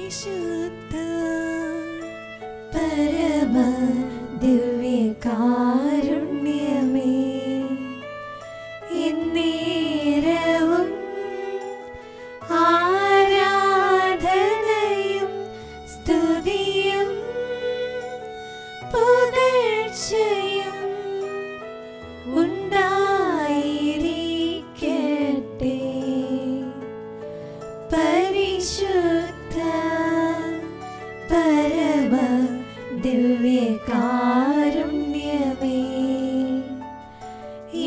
പരിശുദ്ധ പരമ ദിവ്യകാരുണ്യമേ, എന്നേരവും ആരാധനയും സ്തുതിയും പുകഴ്ചയും ഉണ്ടായിരിക്കട്ടെ. പരിശുദ്ധ പരമ ദിവ്യകാരുണ്യമേ,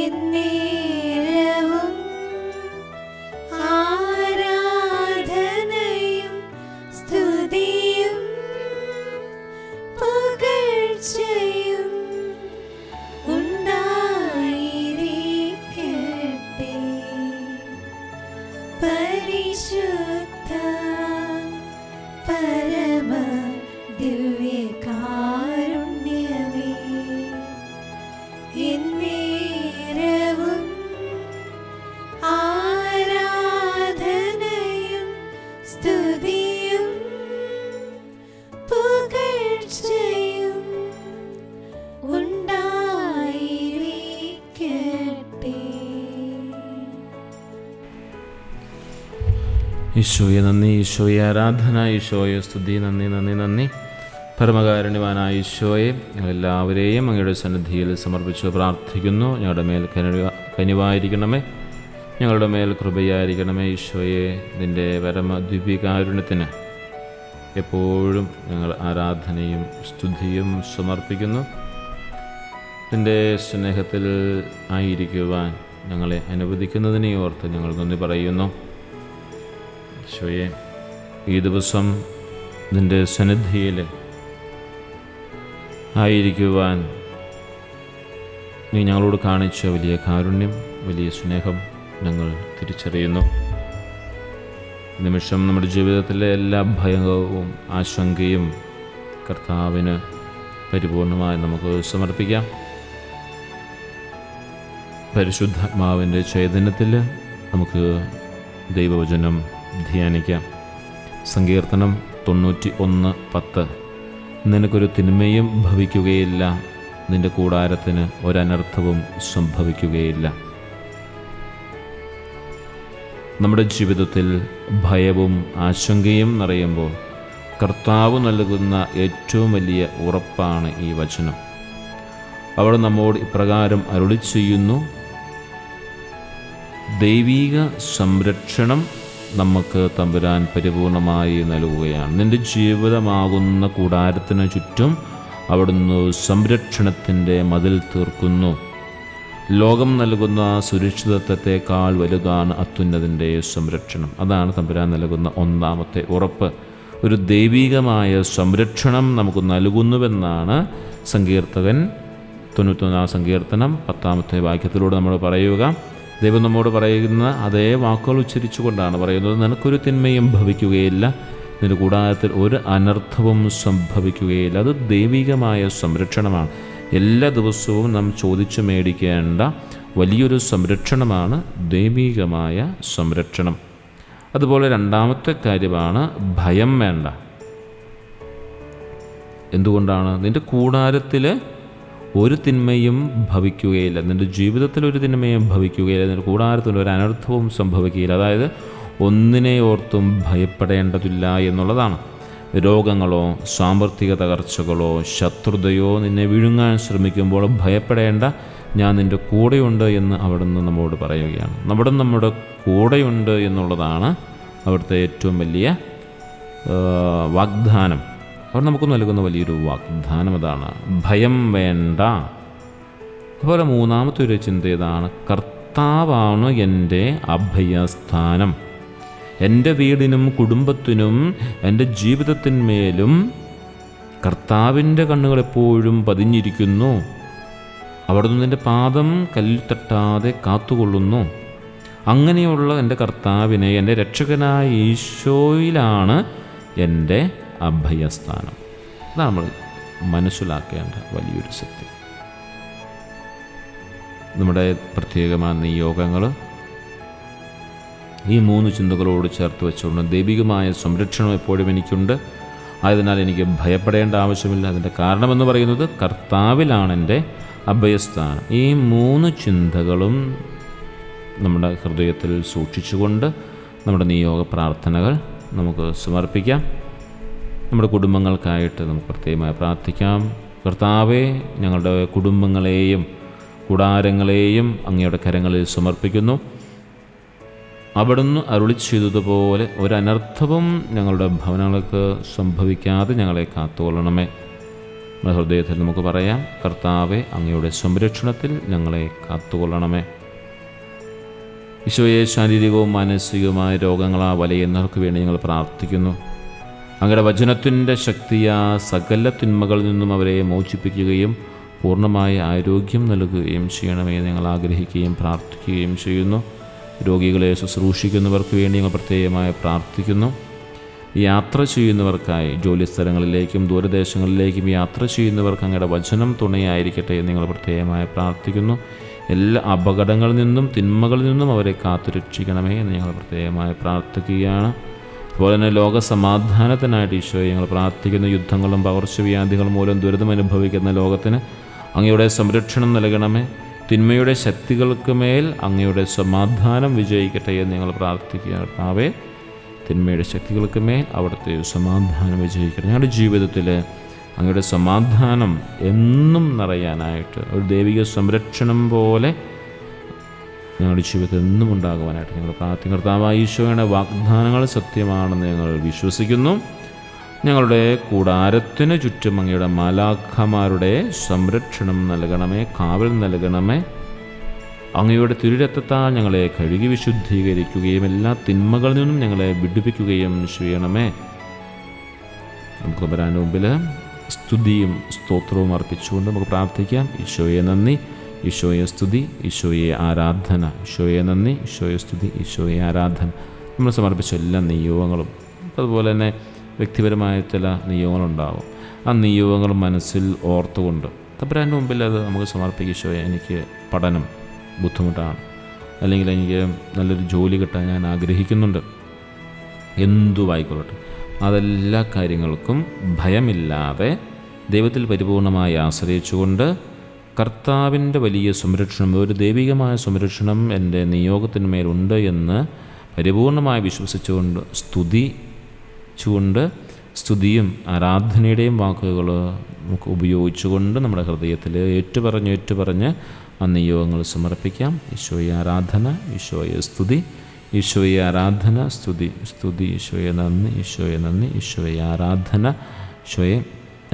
എന്നേരവും ആരാധനയും സ്തുതിയും പുകഴ്ചയും ഉണ്ടായിരിക്കട്ടെ. പരിശുദ്ധ പരമ ദിവ്യകാരുണ്യമേ, എന്നേരവും ആരാധനയും സ്തുതിയും പുകഴ്ചയും ഉണ്ടായിരിക്കട്ടെ. ഈശോയെ നന്ദി, ഈശോയെ ആരാധന, ഈശോയെ സ്തുതി. നന്ദി നന്ദി നന്ദി. പരമകാരുണ്യവാനായ ഈശോയെ, ഞങ്ങളെല്ലാവരെയും അങ്ങയുടെ സന്നിധിയിൽ സമർപ്പിച്ച് പ്രാർത്ഥിക്കുന്നു. ഞങ്ങളുടെ മേൽ കനിവായിരിക്കണമേ, ഞങ്ങളുടെ മേൽ കൃപയായിരിക്കണമേ. ഈശോയെ, നിൻ്റെ പരമദിവ്യകാരുണ്യത്തിന് എപ്പോഴും ഞങ്ങൾ ആരാധനയും സ്തുതിയും സമർപ്പിക്കുന്നു. നിൻ്റെ സ്നേഹത്തിൽ ആയിരിക്കുവാൻ ഞങ്ങളെ അനുവദിക്കുന്നതിനെ ഓർത്ത് ഞങ്ങൾ നന്ദി പറയുന്നു. ഈശോയെ, ഈ ദിവസം നിൻ്റെ സന്നിധിയിൽ ആയിരിക്കുവാൻ നീ ഞങ്ങളോട് കാണിച്ച വലിയ കാരുണ്യം, വലിയ സ്നേഹം ഞങ്ങൾ തിരിച്ചറിയുന്നു. നിമിഷം നമ്മുടെ ജീവിതത്തിലെ എല്ലാ ഭയവും ആശങ്കയും കർത്താവിന് പരിപൂർണമായി നമുക്ക് സമർപ്പിക്കാം. പരിശുദ്ധാത്മാവിൻ്റെ ചൈതന്യത്തിൽ നമുക്ക് ദൈവവചനം ധ്യാനിക്കാം. സങ്കീർത്തനം 91:10. നിനക്കൊരു തിന്മയും ഭവിക്കുകയില്ല, നിന്റെ കൂടാരത്തിന് ഒരനർത്ഥവും സംഭവിക്കുകയില്ല. നമ്മുടെ ജീവിതത്തിൽ ഭയവും ആശങ്കയും നിറയുമ്പോൾ കർത്താവ് നൽകുന്ന ഏറ്റവും വലിയ ഉറപ്പാണ് ഈ വചനം. അവിടെ നമ്മോട് ഇപ്രകാരം അരുളി ചെയ്യുന്നു: ദൈവീക സംരക്ഷണം നമുക്ക് തമ്പുരാൻ പരിപൂർണമായി നൽകുകയാണ്. നിൻ്റെ ജീവിതമാകുന്ന കൂടാരത്തിന് ചുറ്റും അവിടുന്ന് സംരക്ഷണത്തിൻ്റെ മതിൽ തീർക്കുന്നു. ലോകം നൽകുന്ന സുരക്ഷിതത്വത്തെക്കാൾ വലുതാണ് അത്യുന്നതിൻ്റെ സംരക്ഷണം. അതാണ് തമ്പുരാൻ നൽകുന്ന ഒന്നാമത്തെ ഉറപ്പ്. ഒരു ദൈവികമായ സംരക്ഷണം നമുക്ക് നൽകുന്നുവെന്നാണ് സങ്കീർത്തകൻ 91 സങ്കീർത്തനം 10-ാമത്തെ വാക്യത്തിലൂടെ നമ്മൾ പറയുക. ദൈവം നമ്മോട് പറയുന്ന അതേ വാക്കുകൾ ഉച്ചരിച്ചുകൊണ്ടാണ് പറയുന്നത്: നിനക്കൊരു തിന്മയും ഭവിക്കുകയില്ല, നിന്റെ കൂടാരത്തിൽ ഒരു അനർത്ഥവും സംഭവിക്കുകയില്ല. അത് ദൈവികമായ സംരക്ഷണമാണ്. എല്ലാ ദിവസവും നാം ചോദിച്ചു മേടിക്കേണ്ട വലിയൊരു സംരക്ഷണമാണ് ദൈവികമായ സംരക്ഷണം. അതുപോലെ രണ്ടാമത്തെ കാര്യമാണ് ഭയം വേണ്ട. എന്തുകൊണ്ടാണ്? നിന്റെ കൂടാരത്തിൽ ഒരു തിന്മയും ഭവിക്കുകയില്ല, നിൻ്റെ ജീവിതത്തിൽ ഒരു തിന്മയും ഭവിക്കുകയില്ല, നിൻ്റെ കൂടാരത്തിൽ ഒരു അനർത്ഥവും സംഭവിക്കുകയില്ല. അതായത് ഒന്നിനെ ഓർത്തും ഭയപ്പെടേണ്ടതില്ല എന്നുള്ളതാണ്. രോഗങ്ങളോ സാമ്പത്തിക തകർച്ചകളോ ശത്രുതയോ നിന്നെ വിഴുങ്ങാൻ ശ്രമിക്കുമ്പോൾ ഭയപ്പെടേണ്ട, ഞാൻ നിൻ്റെ കൂടെയുണ്ട് എന്ന് അവിടുന്ന് നമ്മോട് പറയുകയാണ്. നമ്മുടെ കൂടെയുണ്ട് എന്നുള്ളതാണ് അവിടുത്തെ ഏറ്റവും വലിയ വാഗ്ദാനം. അവർ നമുക്ക് നൽകുന്ന വലിയൊരു വാഗ്ദാനം അതാണ്. ഭയം വേണ്ട. അതുപോലെ മൂന്നാമത്തെ ഒരു ചിന്ത ഇതാണ്: കർത്താവാണ് എൻ്റെ അഭയസ്ഥാനം. എൻ്റെ വീടിനും കുടുംബത്തിനും എൻ്റെ ജീവിതത്തിന്മേലും കർത്താവിൻ്റെ കണ്ണുകൾ എപ്പോഴും പതിഞ്ഞിരിക്കുന്നു. അവിടുന്ന് എൻ്റെ പാദം കല്ലിൽ തട്ടാതെ കാത്തുകൊള്ളുന്നു. അങ്ങനെയുള്ള എൻ്റെ കർത്താവിനെ, എൻ്റെ രക്ഷകനായ ഈശോയിലാണ് എൻ്റെ അഭയസ്ഥാനം. അതാണ് നമ്മൾ മനസ്സിലാക്കേണ്ട വലിയൊരു സത്യം. നമ്മുടെ പ്രത്യേകമായ നിയോഗങ്ങൾ ഈ 3 ചിന്തകളോട് ചേർത്ത് വെച്ചുകൊണ്ട് ദൈവികമായ സംരക്ഷണം എപ്പോഴും എനിക്കുണ്ട്. ആയതിനാൽ എനിക്ക് ഭയപ്പെടേണ്ട ആവശ്യമില്ല. അതിൻ്റെ കാരണമെന്ന് പറയുന്നത് കർത്താവിലാണ് എൻ്റെ അഭയസ്ഥാനം. ഈ 3 ചിന്തകളും നമ്മുടെ ഹൃദയത്തിൽ സൂക്ഷിച്ചുകൊണ്ട് നമ്മുടെ നിയോഗ പ്രാർത്ഥനകൾ നമുക്ക് സമർപ്പിക്കാം. നമ്മുടെ കുടുംബങ്ങൾക്കായിട്ട് നമുക്ക് പ്രത്യേകമായി പ്രാർത്ഥിക്കാം. കർത്താവേ, ഞങ്ങളുടെ കുടുംബങ്ങളെയും കൂടാരങ്ങളെയും അങ്ങയുടെ കരങ്ങളിൽ സമർപ്പിക്കുന്നു. അവിടുന്ന് അരുളി ചെയ്തതുപോലെ ഒരനർത്ഥവും ഞങ്ങളുടെ ഭവനങ്ങൾക്ക് സംഭവിക്കാതെ ഞങ്ങളെ കാത്തുകൊള്ളണമേ. നമ്മുടെ ഹൃദയത്തിൽ നമുക്ക് പറയാം, കർത്താവെ, അങ്ങയുടെ സംരക്ഷണത്തിൽ ഞങ്ങളെ കാത്തുകൊള്ളണമേ. ഈശോയെ, ശാരീരികവും മാനസികവുമായ രോഗങ്ങളാ വലയുന്നവർക്ക് വേണ്ടി ഞങ്ങൾ പ്രാർത്ഥിക്കുന്നു. അങ്ങയുടെ വചനത്തിൻ്റെ ശക്തിയാ സകല തിന്മകളിൽ നിന്നും അവരെ മോചിപ്പിക്കുകയും പൂർണ്ണമായ ആരോഗ്യം നൽകുകയും ചെയ്യണമേ ഞങ്ങൾ ആഗ്രഹിക്കുകയും പ്രാർത്ഥിക്കുകയും ചെയ്യുന്നു. രോഗികളെ ശുശ്രൂഷിക്കുന്നവർക്ക് വേണ്ടി ഞങ്ങൾ പ്രത്യേകമായി പ്രാർത്ഥിക്കുന്നു. യാത്ര ചെയ്യുന്നവർക്കായി ജോലിസ്ഥലങ്ങളിലേക്കും ദൂരദേശങ്ങളിലേക്കും യാത്ര ചെയ്യുന്നവർക്ക് അങ്ങയുടെ വചനം തുണയായിരിക്കട്ടെ എന്ന് ഞങ്ങൾ പ്രത്യേകമായി പ്രാർത്ഥിക്കുന്നു. എല്ലാ അപകടങ്ങളിൽ നിന്നും തിന്മകളിൽ നിന്നും അവരെ കാത്തുരക്ഷിക്കണമേ എന്ന് ഞങ്ങൾ പ്രത്യേകമായി പ്രാർത്ഥിക്കുകയാണ്. അതുപോലെ തന്നെ ലോക സമാധാനത്തിനായിട്ട് ഈശോയെ ഞങ്ങൾ പ്രാർത്ഥിക്കുന്ന യുദ്ധങ്ങളും പകർച്ചവ്യാധികളും മൂലം ദുരിതമനുഭവിക്കുന്ന ലോകത്തിന് അങ്ങയുടെ സംരക്ഷണം നൽകണമേ. തിന്മയുടെ ശക്തികൾക്ക് മേൽ അങ്ങയുടെ സമാധാനം വിജയിക്കട്ടെ എന്ന് ഞങ്ങൾ പ്രാർത്ഥിക്കുകയാണ്. കർത്താവേ, തിന്മയുടെ ശക്തികൾക്ക് മേൽ അവിടുത്തെ സമാധാനം വിജയിക്കട്ടെ. ഞങ്ങളുടെ ജീവിതത്തിൽ അങ്ങയുടെ സമാധാനം എന്നും നിറയാനായിട്ട് ഒരു ദൈവിക സംരക്ഷണം പോലെ ഞങ്ങളുടെ ജീവിതത്തിൽ എന്നും ഉണ്ടാകുവാനായിട്ട് ഞങ്ങൾ പ്രാർത്ഥിക്കും. കർത്താവായ ഈശോയുടെ വാഗ്ദാനങ്ങൾ സത്യമാണെന്ന് ഞങ്ങൾ വിശ്വസിക്കുന്നു. ഞങ്ങളുടെ കൂടാരത്തിന് ചുറ്റും അങ്ങയുടെ മാലാഖമാരുടെ സംരക്ഷണം നൽകണമേ, കാവൽ നൽകണമേ. അങ്ങയുടെ തിരുരക്തത്താൽ ഞങ്ങളെ കഴുകി വിശുദ്ധീകരിക്കുകയും എല്ലാ തിന്മകളിൽ നിന്നും ഞങ്ങളെ വിടുവിക്കുകയും ചെയ്യണമേ. നമുക്ക് വരാൻ മുമ്പിൽ സ്തുതിയും സ്തോത്രവും അർപ്പിച്ചുകൊണ്ട് നമുക്ക് പ്രാർത്ഥിക്കാം. ഈശോയെ നന്ദി, ഈശോയെ സ്തുതി, ഈശോയെ ആരാധന. ഈശോയെ നന്ദി, ഈശോയെ സ്തുതി, ഈശോയെ ആരാധന. നമ്മൾ സമർപ്പിച്ച എല്ലാ നിയോഗങ്ങളും, അതുപോലെ തന്നെ വ്യക്തിപരമായ ചില നിയോഗങ്ങളുണ്ടാകും. ആ നിയോഗങ്ങൾ മനസ്സിൽ ഓർത്തുകൊണ്ട് തമ്പുരാൻ്റെ മുമ്പിൽ അത് നമുക്ക് സമർപ്പിക്കും. ഈശോയെ, എനിക്ക് പഠനം ബുദ്ധിമുട്ടാണ്, അല്ലെങ്കിൽ എനിക്ക് നല്ലൊരു ജോലി കിട്ടാൻ ഞാൻ ആഗ്രഹിക്കുന്നുണ്ട്, എന്തുവായിക്കൊള്ളട്ടെ, അതെല്ലാ കാര്യങ്ങൾക്കും ഭയമില്ലാതെ ദൈവത്തിൽ പരിപൂർണമായി ആശ്രയിച്ചുകൊണ്ട് കർത്താവിൻ്റെ വലിയ സംരക്ഷണം, ഒരു ദൈവികമായ സംരക്ഷണം എൻ്റെ നിയോഗത്തിന്മേലുണ്ട് എന്ന് പരിപൂർണമായി വിശ്വസിച്ചുകൊണ്ട് സ്തുതിയും ആരാധനയുടെയും വാക്കുകൾ നമുക്ക് ഉപയോഗിച്ചുകൊണ്ട് നമ്മുടെ ഹൃദയത്തിൽ ഏറ്റുപറഞ്ഞ് ആ നിയോഗങ്ങൾ സമർപ്പിക്കാം. ഈശോയെ ആരാധന, ഈശോയെ സ്തുതി, ഈശോയെ ആരാധന, സ്തുതി, ഈശോയെ നന്ദി, ഈശോയെ നന്ദി, ഈശോയെ ആരാധന. ഈശോയെ,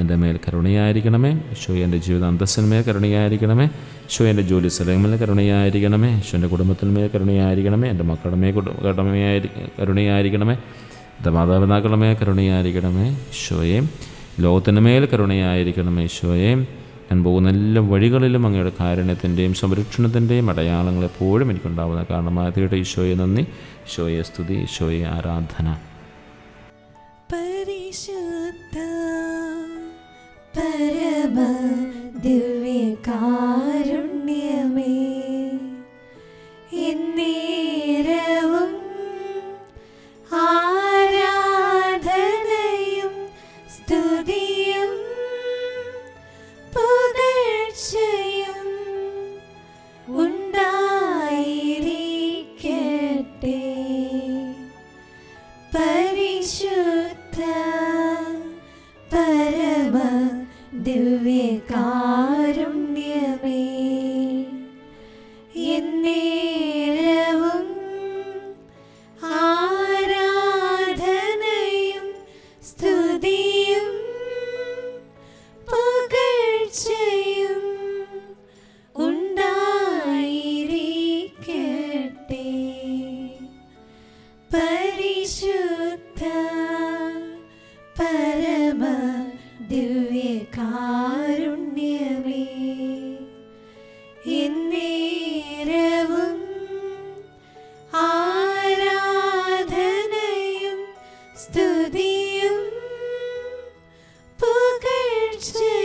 എൻ്റെ മേൽ കരുണയായിരിക്കണമേ. ഈശോയെ, എൻ്റെ ജീവിത അന്തസ്സിന്മേൽ കരുണയായിരിക്കണമേ. ഈശോയെ, എൻ്റെ ജോലി സ്ഥലങ്ങളിൽ കരുണയായിരിക്കണമേ. ഈശോൻ്റെ കുടുംബത്തിന്മേൽ കരുണയായിരിക്കണമേ. എൻ്റെ മക്കളുടെ മേൽ കരുണയായിരിക്കണമേ. എൻ്റെ മാതാപിതാക്കളുടെ മേൽ കരുണയായിരിക്കണമേ. ഈശോയെ, ലോകത്തിൻ്റെ മേൽ കരുണയായിരിക്കണമേ. ഈശോയെ, ഞാൻ പോകുന്ന എല്ലാ വഴികളിലും അങ്ങയുടെ കാരുണ്യത്തിൻ്റെയും സംരക്ഷണത്തിൻ്റെയും അടയാളങ്ങൾ എപ്പോഴും എനിക്കുണ്ടാവുന്ന കാരണമായ തീട്ടെ. ഈശോയെ നന്ദി, ഈശോയെ സ്തുതി, ഈശോയെ ആരാധന. പരിശുദ്ധ പരമ ദിവ്യകാരുണ്യമേ, എന്നേരവും ആരാധനയും സ്തുതിയും പുകഴ്ചയും ഉണ്ടായിരിക്കട്ടെ. പരിശുദ്ധ പരമ ദിവ്യകാരുണ്യമേ, എന്നേരവും ആരാധനയും സ്തുതിയും പുകഴ്ചയും ഉണ്ടായിരിക്കട്ടെ. പരിശുദ്ധ പരമ ദിവ്യകാരുണ്യമേ, എന്നേരവും ആരാധനയും സ്തുതിയും പുകഴ്ചയും